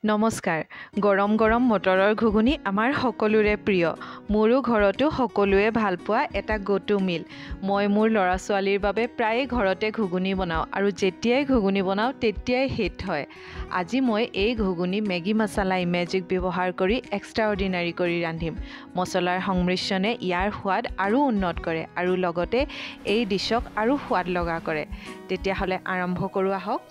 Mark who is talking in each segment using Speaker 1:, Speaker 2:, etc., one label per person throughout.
Speaker 1: নমস্কাৰ গৰম গৰম মটৰৰ ঘুগুনি আমাৰ সকলোৰে প্ৰিয় মোৰো ঘৰতো সকলোৱে ভাল পোৱা এটা গটো মিল মই মোৰ ল'ৰা ছোৱালীৰ বাবে প্ৰায়ে ঘৰতে ঘুগুনি বনাওঁ আৰু যেতিয়াই ঘুগুনি বনাওঁ তেতিয়াই হিট হয় আজি মই এই ঘুগুনি মেগী মছলা ইমেজিক ব্যৱহাৰ কৰি এক্সট্ৰাঅৰ্ডিনাৰী কৰি ৰান্ধিম মছলাৰ সংমিশ্ৰণে ইয়াৰ সোৱাদ আৰু উন্নত কৰে আৰু লগতে এই ডিশক আৰু সোৱাদ লগা কৰে তেতিয়াহ'লে আৰম্ভ কৰোঁ আহক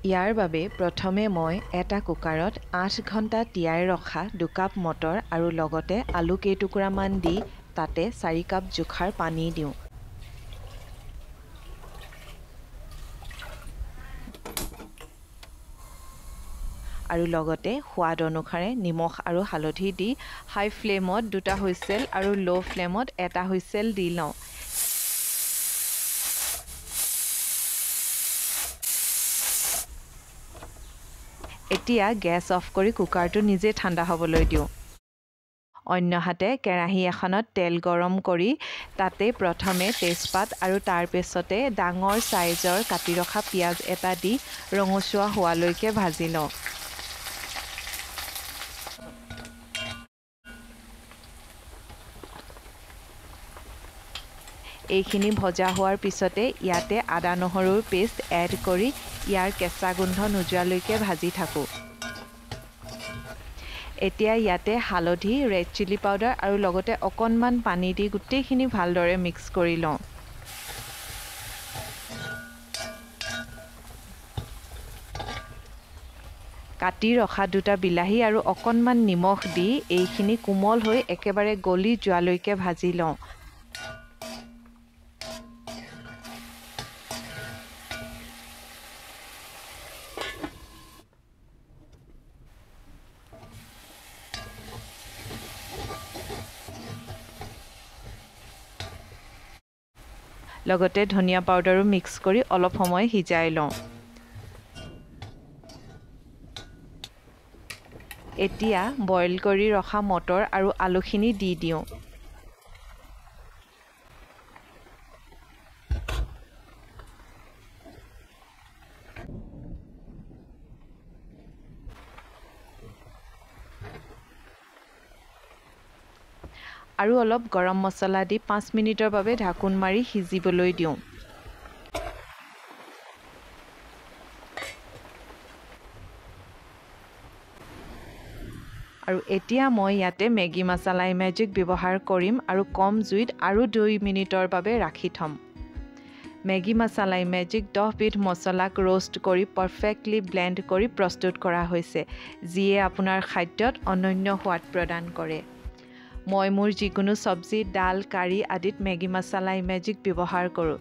Speaker 1: ইয়াৰ বাবে প্ৰথমে মই এটা কুকাৰত 8 ঘণ্টা তিয়াই ৰখা 2 কাপ মটৰ আৰু লগতে আলু কেইটুকুৰামান দি তাতে 4 কাপ জোখাৰ পানী দিওঁ আৰু লগতে সোৱাদ অনুসাৰে নিমখ আৰু হালধি দি হাই ফ্লেমত 2টা হুইসেল আৰু লো ফ্লেমত এটা হুইসেল দি লওঁ এতিয়া গ্যাস অফ কৰি কুকাৰটো নিজে ঠাণ্ডা হ'বলৈ দিওঁ অন্য হাতে কেৰাহী এখনত তেল গৰম কৰি তাতে প্ৰথমে তেজপাত আৰু তাৰ পিছতে ডাঙৰ সাইজৰ কাটি ৰখা পিয়াজ এটা দি ৰঙচুৱা হোৱালৈকে ভাজি লওঁ এইখিনি ভজা হোৱাৰ পিছতে ইয়াতে আদা নহৰুৰ পেষ্ট এড কৰি ইয়াৰ কেঁচা গোন্ধ নোযোৱালৈকে ভাজি থাকোঁ এতিয়া ইয়াতে হালধি ৰেড চিলি পাউডাৰ আৰু লগতে অকণমান পানী দি গোটেইখিনি ভালদৰে মিক্স কৰি লওঁ কাটি ৰখা 2টা বিলাহী আৰু অকণমান নিমখ দি এইখিনি কোমল হৈ একেবাৰে গলি যোৱালৈকে ভাজি লওঁ লগতে ধনিয়া পাউডাৰো মিক্স কৰি অলপ সময় সিজাই লওঁ এতিয়া বইল কৰি ৰখা মটৰ আৰু আলুখিনি দি দিওঁ আৰু অলপ গৰম মছলা দি 5 মিনিটৰ বাবে ঢাকোন মাৰি সিজিবলৈ দিওঁ আৰু এতিয়া মই ইয়াতে মেগী মছলা ইমেজিক ব্যৱহাৰ কৰিম আৰু কম জুইত আৰু 2 মিনিটৰ বাবে ৰাখি থম মেগী মছলা ইমেজিক 10 বিধ মছলাক ৰোষ্ট কৰি পাৰফেক্টলি ব্লেন্ড কৰি প্ৰস্তুত কৰা হৈছে যিয়ে আপোনাৰ খাদ্যত অনন্য সোৱাদ প্ৰদান কৰে মই মোৰ যিকোনো সবজি ডাল কাৰি আদিত মেগী মছলা ইমেজিক ব্যৱহাৰ কৰোঁ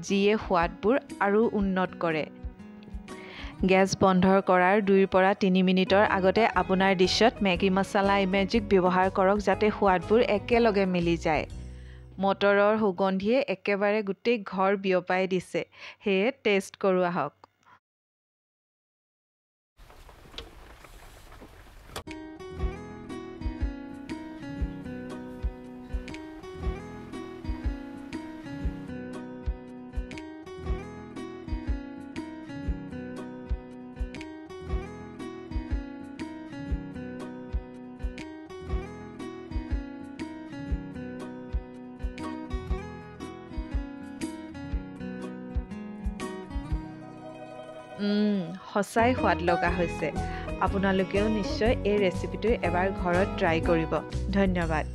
Speaker 1: যিয়ে সোৱাদবোৰ আৰু উন্নত কৰে গ্যাস বন্ধ কৰাৰ 2 পৰা 3 মিনিটৰ আগতে আপোনাৰ ডিশত মেগী মছলা ইমেজিক ব্যৱহাৰ কৰক যাতে সোৱাদবোৰ একেলগে মিলি যায় মটৰৰ সুগন্ধিয়ে একেবাৰে গোটেই ঘৰ বিয়পাই দিছে হেয়ে টেষ্ট কৰোঁ আহক সঁচাই সোৱাদ লগা হৈছে আপোনালোকেও নিশ্চয় এই ৰেচিপিটো এবাৰ ঘৰত ট্ৰাই কৰিব ধন্যবাদ